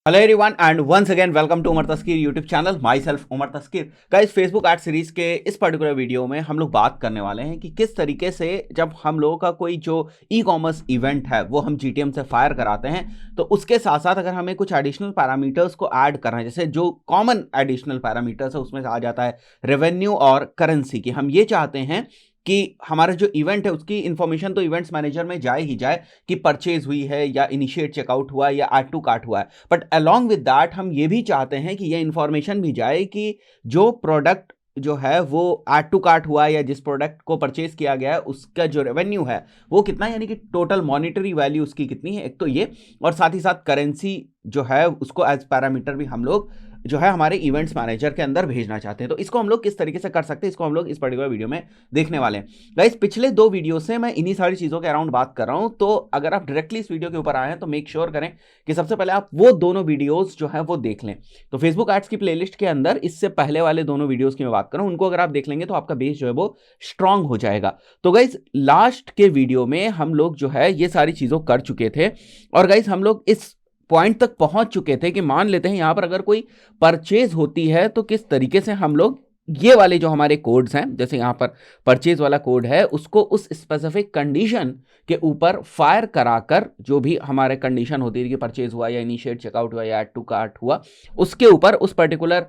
Hello everyone and once again welcome to Umar Taskeer YouTube channel. Myself Umar Taskeer. Guys, Facebook ad series के इस particular video में हम लोग बात करने वाले हैं कि किस तरीके से जब हम लोगों का कोई जो ई कॉमर्स इवेंट है वो हम जीटीएम से फायर कराते हैं, तो उसके साथ साथ अगर हमें कुछ एडिशनल पैरामीटर्स को ऐड करना है, जैसे जो कॉमन एडिशनल पैरामीटर्स है उसमें से आ जाता है रेवेन्यू और करेंसी की। हम ये चाहते हैं कि हमारा जो इवेंट है उसकी इंफॉर्मेशन तो इवेंट्स मैनेजर में जाए ही जाए कि परचेज हुई है या इनिशिएट चेकआउट हुआ है या ऐड टू कार्ट हुआ है, बट अलोंग विद दैट हम ये भी चाहते हैं कि ये इंफॉर्मेशन भी जाए कि जो प्रोडक्ट जो है वो ऐड टू कार्ट हुआ है या जिस प्रोडक्ट को परचेज किया गया है उसका जो रेवेन्यू है वो कितना है, यानी कि टोटल मॉनिटरी वैल्यू उसकी कितनी है, एक तो ये, और साथ ही साथ करेंसी जो है उसको एज पैरामीटर भी हम लोग जो है हमारे इवेंट्स मैनेजर के अंदर भेजना चाहते हैं। तो इसको हम लोग किस तरीके से कर सकते हैं, इसको हम लोग इस पर्टिकुलर वीडियो में देखने वाले हैं। गाइस, पिछले दो वीडियो से मैं इन्हीं सारी चीज़ों के अराउंड बात कर रहा हूं, तो अगर आप डायरेक्टली इस वीडियो के ऊपर आए हैं तो मेक श्योर करें कि सबसे पहले आप वो दोनों वीडियोस जो है वो देख लें। तो फेसबुक एड्स की प्लेलिस्ट के अंदर इससे पहले वाले दोनों वीडियोस की मैं बात कर रहा हूं, उनको अगर आप देख लेंगे तो आपका बेस जो है वो स्ट्रांग हो जाएगा। तो गाइस, लास्ट के वीडियो में हम लोग जो है ये सारी चीज़ों कर चुके थे, और गाइस हम लोग इस पॉइंट तक पहुंच चुके थे कि मान लेते हैं यहां पर अगर कोई परचेज होती है तो किस तरीके से हम लोग ये वाले जो हमारे कोड्स हैं, जैसे यहां पर परचेज वाला कोड है, उसको उस स्पेसिफिक कंडीशन के ऊपर फायर कराकर, जो भी हमारे कंडीशन होती है कि परचेज हुआ या इनिशिएट चेकआउट हुआ या ऐड टू कार्ट हुआ, उसके ऊपर उस पर्टिकुलर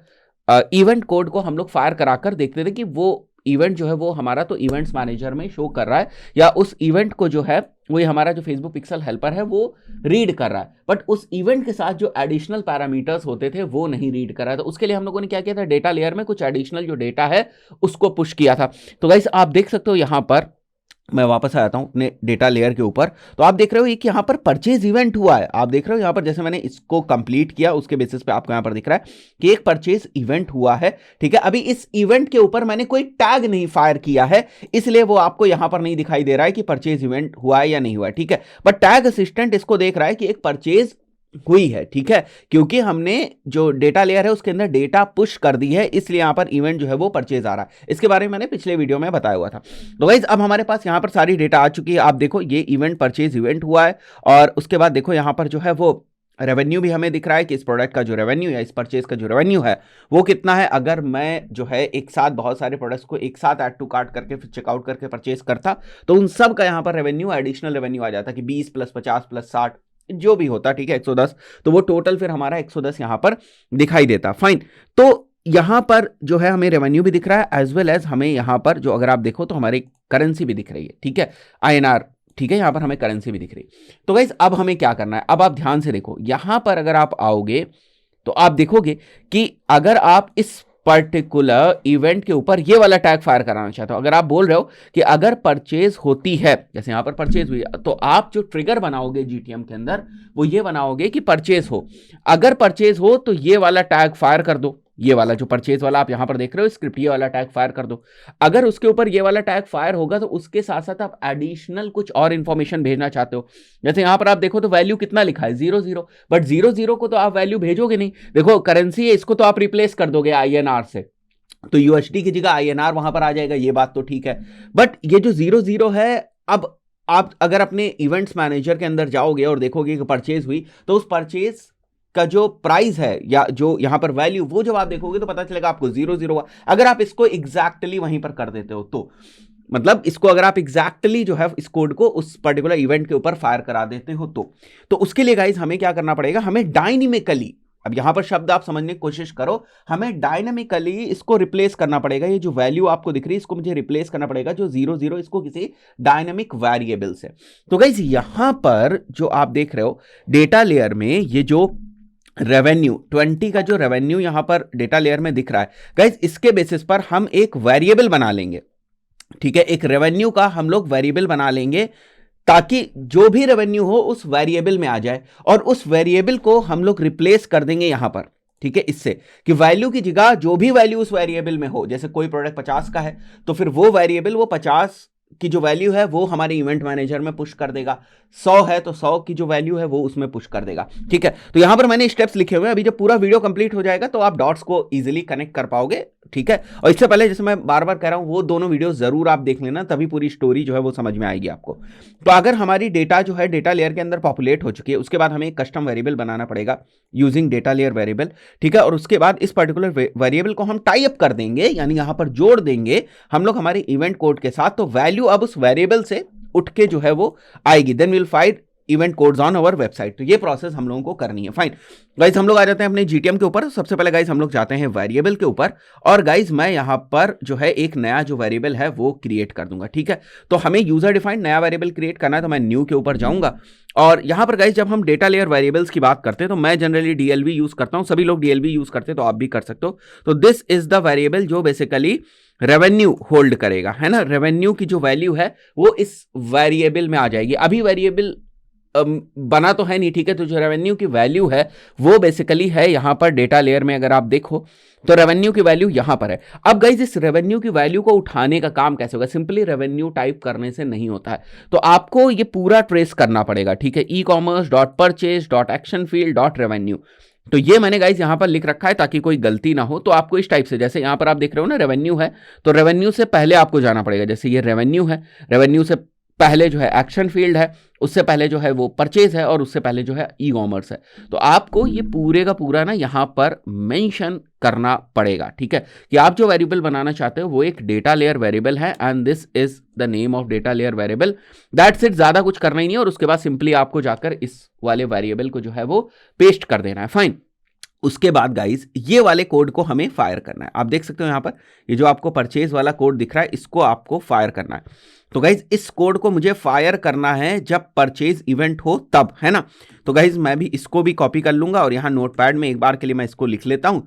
इवेंट कोड को हम लोग फायर कराकर देखते थे कि वो इवेंट जो है वो हमारा तो इवेंट्स मैनेजर में शो कर रहा है या उस इवेंट को जो है वो हमारा जो फेसबुक पिक्सल हेल्पर है वो रीड कर रहा है, बट उस इवेंट के साथ जो एडिशनल पैरामीटर्स होते थे वो नहीं रीड कर रहा है। तो उसके लिए हम लोगों ने क्या किया था, डेटा लेयर में कुछ एडिशनल जो डेटा है उसको पुश किया था। तो गाइस, आप देख सकते हो यहां पर मैं वापस आ जाता हूं अपने डेटा लेयर के ऊपर, तो आप देख रहे हो कि यहां पर परचेज इवेंट हुआ है। आप देख रहे हो यहां पर जैसे मैंने इसको कंप्लीट किया उसके बेसिस पे आपको यहां पर दिख रहा है कि एक परचेज इवेंट हुआ है। ठीक है, अभी इस इवेंट के ऊपर मैंने कोई टैग नहीं फायर किया है, इसलिए वो आपको यहां पर नहीं दिखाई दे रहा है कि परचेज इवेंट हुआ है या नहीं हुआ है। ठीक है, बट टैग असिस्टेंट इसको देख रहा है कि एक परचेज हुई है। ठीक है, क्योंकि हमने जो डेटा लेयर है उसके अंदर डेटा पुश कर दी है, इसलिए यहां पर इवेंट जो है वो परचेज आ रहा है। इसके बारे में मैंने पिछले वीडियो में बताया हुआ था। तो गाइस, अब हमारे पास यहां पर सारी डेटा आ चुकी है। आप देखो ये इवेंट परचेज इवेंट हुआ है, और उसके बाद देखो यहां पर जो है वो रेवेन्यू भी हमें दिख रहा है कि इस प्रोडक्ट का जो रेवेन्यू या इस परचेज का जो रेवेन्यू है वो कितना है। अगर मैं जो है एक साथ बहुत सारे प्रोडक्ट्स को एक साथ ऐड टू कार्ट करके फिर चेकआउट करके परचेज करता तो उन सब का यहां पर रेवेन्यू एडिशनल रेवेन्यू आ जाता कि 20 प्लस 50 प्लस 60 जो भी होता, ठीक है, 110। तो वो टोटल फिर हमारा 110 यहां पर दिखाई देता। फाइन, तो यहां पर जो है हमें रेवेन्यू भी दिख रहा है एज वेल एज हमें यहां पर जो अगर आप देखो तो हमारी करेंसी भी दिख रही है। ठीक है, आईएनआर। ठीक है, यहां पर हमें करेंसी भी दिख रही है। तो गाइस, अब हमें क्या करना है, अब आप ध्यान से देखो, यहां पर अगर आप आओगे तो आप देखोगे कि अगर आप इस पर्टिकुलर इवेंट के ऊपर ये वाला टैग फायर कराना चाहते हो, अगर आप बोल रहे हो कि अगर परचेज होती है, जैसे यहां पर परचेज हुई, तो आप जो ट्रिगर बनाओगे जीटीएम के अंदर वो ये बनाओगे कि परचेज हो। अगर परचेज हो तो ये वाला टैग फायर कर दो, ये वाला जो परचेज वाला आप यहां पर देख रहे हो स्क्रिप्ट, ये वाला टैग फायर कर दो। अगर उसके ऊपर ये वाला टैग फायर होगा तो उसके साथ साथ आप एडिशनल कुछ और इंफॉर्मेशन भेजना चाहते हो, जैसे यहां पर आप देखो तो वैल्यू कितना लिखा है 00, बट 00 को तो आप वैल्यू भेजोगे नहीं। देखो करेंसी है, इसको तो आप रिप्लेस कर दोगे आईएनआर से, तो यूएसडी की जगह आईएनआर वहां पर आ जाएगा, ये बात तो ठीक है। बट ये जो 00 है, अब आप अगर अपने इवेंट्स मैनेजर के अंदर जाओगे और देखोगे कि परचेज हुई, तो उस परचेज का जो प्राइस है या जो यहां पर वैल्यू, वो जब आप देखोगे तो पता चलेगा आपको 00 हुआ। अगर आप इसको एग्जैक्टली वहीं पर कर देते हो तो मतलब इसको अगर आप एग्जैक्टली जो है इस कोड को उस पर्टिकुलर इवेंट के ऊपर फायर करा देते हो तो उसके लिए गाइस हमें क्या करना पड़ेगा, हमें डायनेमिकली, अब यहां पर शब्द आप समझने की कोशिश करो, हमें डायनेमिकली इसको रिप्लेस करना पड़ेगा। ये जो वैल्यू आपको दिख रही है इसको मुझे रिप्लेस करना पड़ेगा, जो 00 इसको किसी डायनेमिक वेरिएबल से। तो गाइस, यहां पर जो आप देख रहे हो डेटा लेयर में ये जो रेवेन्यू 20 का जो रेवेन्यू यहां पर डेटा लेयर में दिख रहा है गाइस, इसके बेसिस पर हम एक वेरिएबल बना लेंगे। ठीक है, एक रेवेन्यू का हम लोग वेरिएबल बना लेंगे ताकि जो भी रेवेन्यू हो उस वेरिएबल में आ जाए, और उस वेरिएबल को हम लोग रिप्लेस कर देंगे यहां पर। ठीक है, इससे कि वैल्यू की जगह जो भी वैल्यू उस वेरिएबल में हो, जैसे कोई प्रोडक्ट 50 का है तो फिर वो वेरिएबल वो 50 की जो वैल्यू है वो हमारे इवेंट मैनेजर में पुश कर देगा, 100 है तो 100 की जो वैल्यू है वो उसमें पुश कर देगा। ठीक है, तो यहां पर मैंने स्टेप्स लिखे हुए हैं, अभी जब पूरा वीडियो कंप्लीट हो जाएगा तो आप डॉट्स को इजीली कनेक्ट कर पाओगे। ठीक है, और इससे पहले जैसे मैं बार बार कह रहा हूं वो दोनों वीडियो जरूर आप देख लेना, तभी पूरी स्टोरी जो है वो समझ में आएगी आपको। तो अगर हमारी डेटा जो है डेटा लेयर के अंदर पॉपुलेट हो चुकी है, उसके बाद हमें एक कस्टम वेरिएबल बनाना पड़ेगा यूजिंग डेटा लेयर वेरिएबल। ठीक है, और उसके बाद इस पर्टिकुलर वेरिएबल को हम टाई अप कर देंगे, यानी यहां पर जोड़ देंगे हम लोग हमारे इवेंट कोड के साथ, तो वैल्यू अब उस वेरिएबल से उठ के जो है वो आएगी। Then will find event codes on our website. तो ये प्रोसेस हम लोगों को करनी है। फाइन गाइस, हम लोग आ जाते हैं अपने जीटीएम के ऊपर। सबसे पहले गाइस हम लोग जाते हैं वेरिएबल के ऊपर, और गाइस मैं यहां पर जो है एक नया जो वेरिएबल है वो क्रिएट कर दूंगा। ठीक है, तो हमें यूजर डिफाइंड नया वेरिएबल क्रिएट करना है, तो मैं न्यू के ऊपर जाऊंगा। और यहां पर गाइस जब हम डेटा लेयर वेरिएबल्स की बात करते हैं तो मैं जनरली डीएलवी यूज करता हूं, सभी लोग डीएलवी यूज करते हैं तो आप भी कर सकते हो। तो दिस इज द वेरिएबल जो बेसिकली रेवेन्यू होल्ड करेगा, है ना। रेवेन्यू की जो वैल्यू है वो इस वेरिएबल में आ जाएगी। अभी वेरिएबल बना तो है नहीं, ठीक है, तो जो रेवेन्यू की वैल्यू है वो बेसिकली है यहां पर डेटा लेयर में। अगर आप देखो तो रेवेन्यू की वैल्यू यहां पर है। अब गाइस इस रेवेन्यू की वैल्यू को उठाने का काम कैसे होगा? सिंपली रेवेन्यू टाइप करने से नहीं होता है, तो आपको ये पूरा ट्रेस करना पड़ेगा। ठीक है, e commerce dot purchase dot action field dot revenue. तो ये मैंने गाइस यहां पर लिख रखा है ताकि कोई गलती ना हो। तो आपको इस टाइप से, जैसे यहां पर आप देख रहे हो ना रेवेन्यू है, तो रेवेन्यू से पहले आपको जाना पड़ेगा। जैसे ये रेवेन्यू है, रेवेन्यू से पहले जो है एक्शन फील्ड है, उससे पहले जो है वो परचेज है, और उससे पहले जो है ई कॉमर्स है। तो आपको ये पूरे का पूरा ना यहां पर मेंशन करना पड़ेगा। ठीक है, कि आप जो वेरिएबल बनाना चाहते हो वो एक डेटा लेयर वेरिएबल है, and this is the name of data layer variable. That's it, ज्यादा कुछ करना ही नहीं है। और उसके बाद सिंपली आपको जाकर इस वाले वेरिएबल को जो है वो पेस्ट कर देना है। फाइन, उसके बाद गाइस ये वाले कोड को हमें फायर करना है। आप देख सकते हो यहां पर ये जो आपको परचेज वाला कोड दिख रहा है, इसको आपको फायर करना है। तो गाइज इस कोड को मुझे फायर करना है जब परचेज इवेंट हो तब, है ना। तो गाइज मैं भी इसको भी कॉपी कर लूंगा और यहां नोटपैड में एक बार के लिए मैं इसको लिख लेता हूं।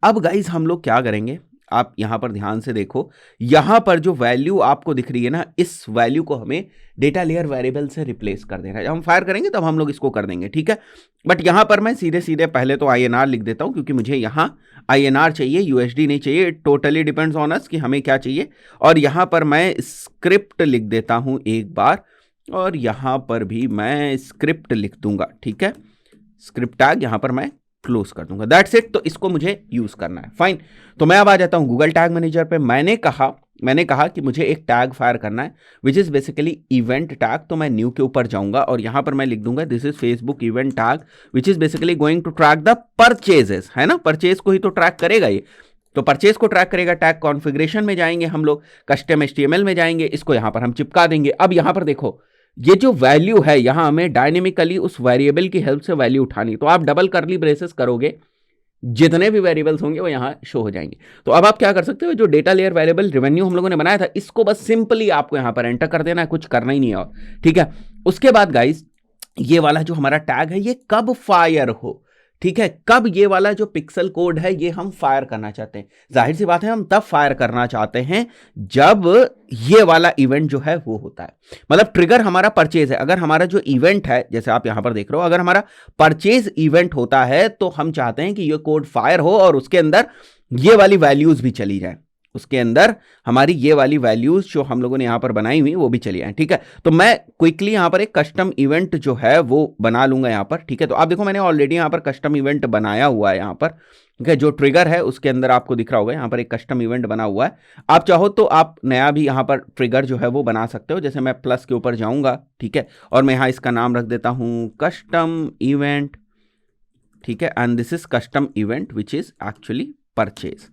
अब गाइज हम लोग क्या करेंगे, आप यहां पर ध्यान से देखो, यहां पर जो वैल्यू आपको दिख रही है ना, इस वैल्यू को हमें डेटा लेयर वेरिएबल से रिप्लेस कर देना है। जब हम फायर करेंगे तब हम लोग इसको कर देंगे। ठीक है, बट यहां पर मैं सीधे सीधे पहले तो INR लिख देता हूं, क्योंकि मुझे यहां INR चाहिए, USD नहीं चाहिए। It totally depends on us कि हमें क्या चाहिए। और यहां पर मैं स्क्रिप्ट लिख देता हूं एक बार, और यहां पर भी मैं स्क्रिप्ट लिख दूंगा। ठीक है, स्क्रिप्ट टैग यहां पर मैं क्लोज कर दूंगा। दैट्स इट, तो इसको मुझे यूज करना है। फाइन, तो मैं अब आ जाता हूं गूगल टैग मैनेजर पे। मैंने कहा कि मुझे एक टैग फायर करना है विच इज बेसिकली इवेंट टैग। तो मैं न्यू के ऊपर जाऊंगा और यहां पर मैं लिख दूंगा this is Facebook event tag which is basically going to track the purchases, है ना। परचेज को ही तो ट्रैक करेगा ये, तो परचेज को ट्रैक करेगा। टैग कॉन्फ़िगरेशन में जाएंगे हम लोग, कस्टम HTML में जाएंगे, इसको यहां पर हम चिपका देंगे। अब यहां पर देखो ये जो वैल्यू है, यहां हमें डायनेमिकली उस वेरिएबल की हेल्प से वैल्यू उठानी, तो आप डबल करली ब्रेसेस करोगे, जितने भी वेरिएबल्स होंगे वो यहां शो हो जाएंगे। तो अब आप क्या कर सकते हो, जो डेटा लेयर वेरिएबल रेवेन्यू हम लोगों ने बनाया था, इसको बस सिंपली आपको यहां पर एंटर कर देना है, कुछ करना ही नहीं है और। ठीक है, उसके बाद गाइस ये वाला जो हमारा टैग है ये कब फायर हो, ठीक है, कब ये वाला जो पिक्सल कोड है ये हम फायर करना चाहते हैं। जाहिर सी बात है हम तब फायर करना चाहते हैं जब ये वाला इवेंट जो है वो होता है। मतलब ट्रिगर हमारा परचेज है। अगर हमारा जो इवेंट है, जैसे आप यहां पर देख रहे हो, अगर हमारा परचेज इवेंट होता है तो हम चाहते हैं कि ये कोड फायर हो और उसके अंदर ये वाली वैल्यूज भी चली जाए, उसके अंदर हमारी ये वाली वैल्यूज जो हम लोगों ने यहां पर बनाई हुई वो भी चली आए। ठीक है, तो मैं क्विकली यहां पर एक कस्टम इवेंट जो है वो बना लूंगा यहां पर। ठीक है, तो आप देखो मैंने ऑलरेडी यहां पर कस्टम इवेंट बनाया हुआ है यहां पर। ठीक है, जो ट्रिगर है उसके अंदर आपको दिख रहा होगा यहां पर एक कस्टम इवेंट बना हुआ है। आप चाहो तो आप नया भी यहां पर ट्रिगर जो है वो बना सकते हो। जैसे मैं प्लस के ऊपर जाऊंगा, ठीक है, और मैं यहां इसका नाम रख देता हूं कस्टम इवेंट। ठीक है, and this is custom event which is actually purchase.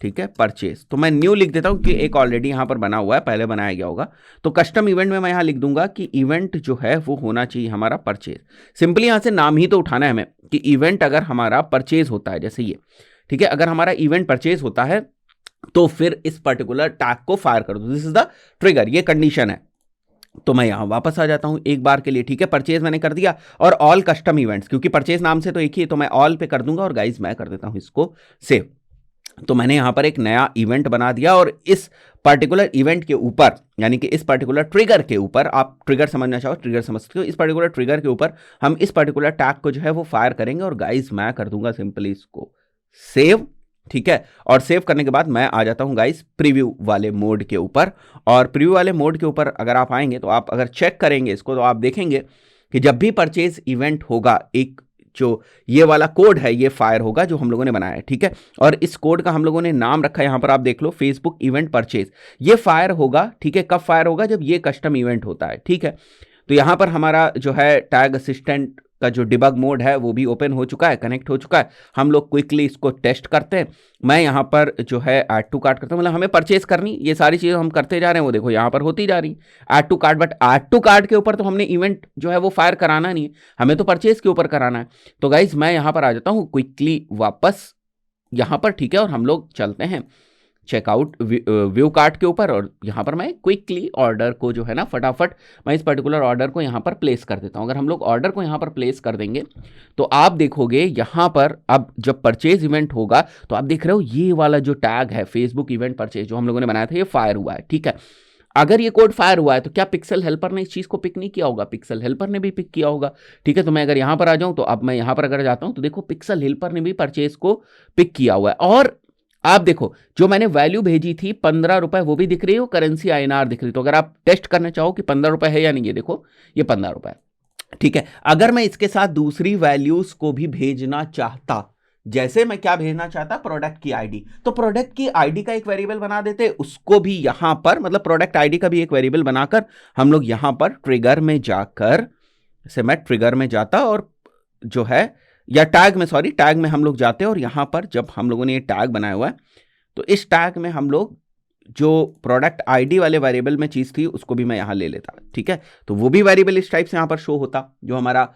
ठीक है, परचेज, तो मैं न्यू लिख देता हूं कि एक ऑलरेडी यहां पर बना हुआ है, पहले बनाया गया होगा। तो कस्टम इवेंट में मैं यहां लिख दूंगा कि इवेंट जो है वो होना चाहिए हमारा परचेज। सिंपली यहां से नाम ही तो उठाना है हमें कि इवेंट अगर हमारा परचेज होता है, जैसे ये, ठीक है, अगर हमारा इवेंट परचेज होता है तो फिर इस पर्टिकुलर टैग को फायर कर दो। दिस इज द ट्रिगर, ये कंडीशन है। तो मैं यहां वापस आ जाता हूं एक बार के लिए। ठीक है, परचेज मैंने कर दिया, और ऑल कस्टम इवेंट्स, क्योंकि परचेज नाम से तो एक ही है तो मैं ऑल पे कर दूंगा, और गाइज मैं कर देता हूं इसको सेव। तो मैंने यहां पर एक नया इवेंट बना दिया, और इस पर्टिकुलर इवेंट के ऊपर, यानी कि इस पर्टिकुलर ट्रिगर के ऊपर, आप ट्रिगर समझना चाहो ट्रिगर समझ सकते हो, इस पर्टिकुलर ट्रिगर के ऊपर हम इस पर्टिकुलर टैग को जो है वो फायर करेंगे। और गाइज मैं कर दूंगा सिंपली इसको सेव, ठीक है। और सेव करने के बाद मैं आ जाता हूं गाइस प्रीव्यू वाले मोड के ऊपर, और प्रीव्यू वाले मोड के ऊपर अगर आप आएंगे तो आप अगर चेक करेंगे इसको तो आप देखेंगे कि जब भी परचेज इवेंट होगा, एक जो ये वाला कोड है ये फायर होगा जो हम लोगों ने बनाया है, ठीक है। और इस कोड का हम लोगों ने नाम रखा है, यहां पर आप देख लो, फेसबुक इवेंट परचेज। ये फायर होगा, ठीक है। कब फायर होगा? जब ये कस्टम इवेंट होता है, ठीक है। तो यहां पर हमारा जो है टैग असिस्टेंट का जो डिबग मोड है वो भी ओपन हो चुका है, कनेक्ट हो चुका है। हम लोग क्विकली इसको टेस्ट करते हैं। मैं यहाँ पर जो है ऐड टू कार्ट करता हूँ, मतलब हमें परचेज करनी, ये सारी चीज़ें हम करते जा रहे हैं, वो देखो यहाँ पर होती जा रही add to cart. But add to cart के ऊपर तो हमने इवेंट जो है वो फायर कराना नहीं है, हमें तो परचेज के ऊपर कराना है। तो गाइज मैं यहाँ पर आ जाता हूँ क्विकली वापस यहाँ पर, ठीक है। और हम लोग चलते हैं चेकआउट व्यू कार्ट के ऊपर, और यहाँ पर मैं क्विकली ऑर्डर को जो है ना फटाफट मैं इस पर्टिकुलर ऑर्डर को यहाँ पर प्लेस कर देता हूँ। अगर हम लोग ऑर्डर को यहाँ पर प्लेस कर देंगे तो आप देखोगे यहाँ पर अब जब परचेज इवेंट होगा तो आप देख रहे हो ये वाला जो टैग है फेसबुक इवेंट परचेज जो हम लोगों ने बनाया था ये फायर हुआ है, ठीक है। अगर ये कोड फायर हुआ है तो क्या पिक्सल हेल्पर ने इस चीज को पिक नहीं किया होगा? पिक्सल हेल्पर ने भी पिक किया होगा, ठीक है। तो मैं अगर यहां पर आ जाऊं तो अब मैं यहां पर अगर जाता हूं तो देखो पिक्सल हेल्पर ने भी परचेज को पिक किया हुआ है। और आप देखो जो मैंने वैल्यू भेजी थी 15 रुपए वो भी दिख रही हो, करेंसी INR दिख रही। तो अगर आप टेस्ट करना चाहो कि 15 रुपए है या नहीं, ये देखो ये 15 रुपए, ठीक है। अगर मैं इसके साथ दूसरी वैल्यूज को भी भेजना चाहता, जैसे मैं क्या भेजना चाहता, प्रोडक्ट की आईडी, तो प्रोडक्ट की आईडी का एक वेरिएबल बना देते, उसको भी यहां पर मतलब प्रोडक्ट आईडी का भी एक वेरिएबल बनाकर हम लोग यहां पर ट्रिगर में जाकर, जैसे मैं ट्रिगर में जाता और जो है या टैग में, सॉरी टैग में हम लोग जाते हैं, और यहां पर जब हम लोगों ने ये टैग बनाया हुआ है तो इस टैग में हम लोग जो प्रोडक्ट आईडी वाले वेरिएबल में चीज थी उसको भी मैं यहां ले लेता, ठीक है। तो वो भी वेरिएबल इस टाइप से यहां पर शो होता, जो हमारा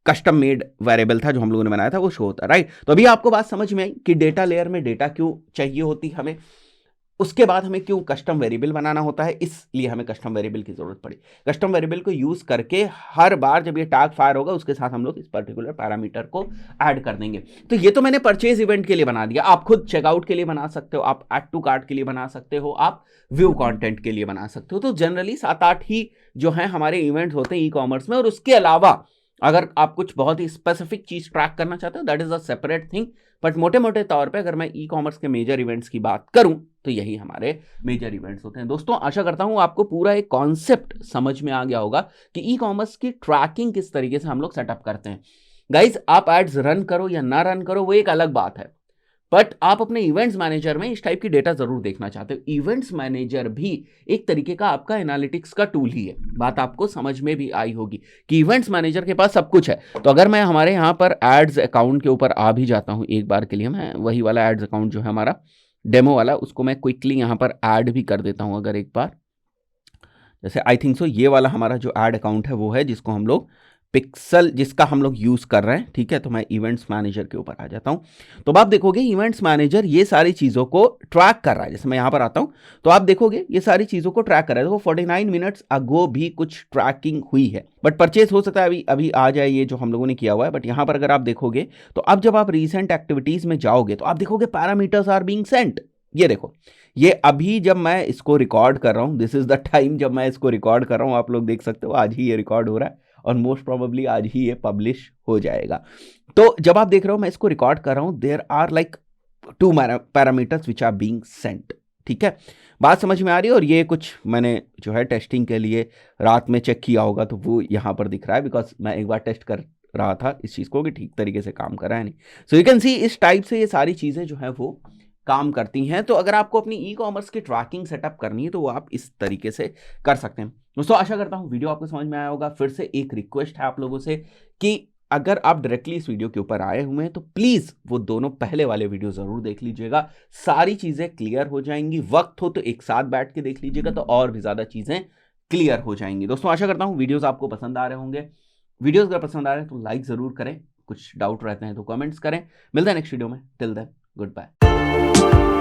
कस्टम मेड वेरिएबल था जो हम लोगों ने बनाया था वो शो होता, राइट। तो अभी आपको बात समझ में आई कि डेटा लेयर में डेटा क्यों चाहिए होती हमें, उसके बाद हमें क्यों कस्टम वेरिएबल बनाना होता है, इसलिए हमें कस्टम वेरिएबल की जरूरत पड़ी। कस्टम वेरिएबल को यूज करके हर बार जब ये टैग फायर होगा उसके साथ हम लोग इस पर्टिकुलर पैरामीटर को ऐड कर देंगे। तो ये तो मैंने परचेज इवेंट के लिए बना दिया, आप खुद चेकआउट के लिए बना सकते हो, आप ऐड टू कार्ट के लिए बना सकते हो, आप व्यू कंटेंट के लिए बना सकते हो। तो जनरली 7-8 ही जो है हमारे इवेंट्स होते हैं ई कॉमर्स में, और उसके अलावा अगर आप कुछ बहुत ही स्पेसिफिक चीज ट्रैक करना चाहते हो that is a separate thing. But मोटे मोटे तौर पे अगर मैं ई कॉमर्स के मेजर इवेंट्स की बात करूं तो यही हमारे मेजर इवेंट्स होते हैं। दोस्तों आशा करता हूं आपको पूरा एक कॉन्सेप्ट समझ में आ गया होगा कि ई कॉमर्स की ट्रैकिंग किस तरीके से हम लोग सेटअप करते हैं। गाइज आप एड्स रन करो या ना रन करो वो एक अलग बात है, बट आप अपने इवेंट्स मैनेजर में इस टाइप की डेटा जरूर देखना चाहते हो। इवेंट्स मैनेजर भी एक तरीके का आपका एनालिटिक्स का टूल ही है, बात आपको समझ में भी आई होगी कि इवेंट्स मैनेजर के पास सब कुछ है। तो अगर मैं हमारे यहाँ पर एड्स अकाउंट के ऊपर आ भी जाता हूँ एक बार के लिए, मैं वही वाला एड्स अकाउंट जो है हमारा डेमो वाला उसको मैं क्विकली यहाँ पर ऐड भी कर देता हूँ। अगर एक बार जैसे आई थिंक सो ये वाला हमारा जो ऐड अकाउंट है वो है जिसको हम लोग पिक्सल जिसका हम लोग यूज कर रहे हैं, ठीक है। तो मैं इवेंट्स मैनेजर के ऊपर आ जाता हूं, तो आप देखोगे इवेंट्स मैनेजर ये सारी चीजों को ट्रैक कर रहा है। जैसे मैं यहां पर आता हूं तो आप देखोगे ये सारी चीजों को ट्रैक कर रहा है। देखो 49 मिनट्स अगो भी कुछ ट्रैकिंग हुई है, बट परचेज हो सकता है अभी अभी आ जाए ये जो हम लोगों ने किया हुआ है। बट यहां पर अगर आप देखोगे तो अब जब आप रीसेंट एक्टिविटीज में जाओगे तो आप देखोगे पैरामीटर्स आर बीइंग सेंट। ये देखो ये अभी जब मैं इसको रिकॉर्ड कर रहा हूं, दिस इज द टाइम जब मैं इसको रिकॉर्ड कर रहा हूं, आप लोग देख सकते हो आज ही ये रिकॉर्ड हो रहा है और मोस्ट प्रोबेबली आज ही ये पब्लिश हो जाएगा। तो जब आप देख रहे हो मैं इसको रिकॉर्ड कर रहा हूं, there are like 2 parameters which are being sent, ठीक है। बात समझ में आ रही है। और ये कुछ मैंने जो है टेस्टिंग के लिए रात में चेक किया होगा तो वो यहाँ पर दिख रहा है, बिकॉज मैं एक बार टेस्ट कर रहा था इस चीज़ को कि ठीक तरीके से काम कर रहा है नहीं। सो यू कैन सी इस टाइप से ये सारी चीज़ें जो है वो काम करती हैं। तो अगर आपको अपनी ई कॉमर्स की ट्रैकिंग सेटअप करनी है तो वो आप इस तरीके से कर सकते हैं। दोस्तों आशा करता हूं वीडियो आपको समझ में आया होगा। फिर से एक रिक्वेस्ट है आप लोगों से कि अगर आप डायरेक्टली इस वीडियो के ऊपर आए हुए हैं तो प्लीज वो दोनों पहले वाले वीडियो जरूर देख लीजिएगा, सारी चीजें क्लियर हो जाएंगी। वक्त हो तो एक साथ बैठ के देख लीजिएगा तो और भी ज्यादा चीजें क्लियर हो जाएंगी। दोस्तों आशा करता हूं वीडियोस आपको पसंद आ रहे होंगे। वीडियोस अगर पसंद आ रहे हैं तो लाइक जरूर करें, कुछ डाउट रहते हैं तो कमेंट्स करें। मिलते हैं नेक्स्ट वीडियो में, टिल देन गुड बाय।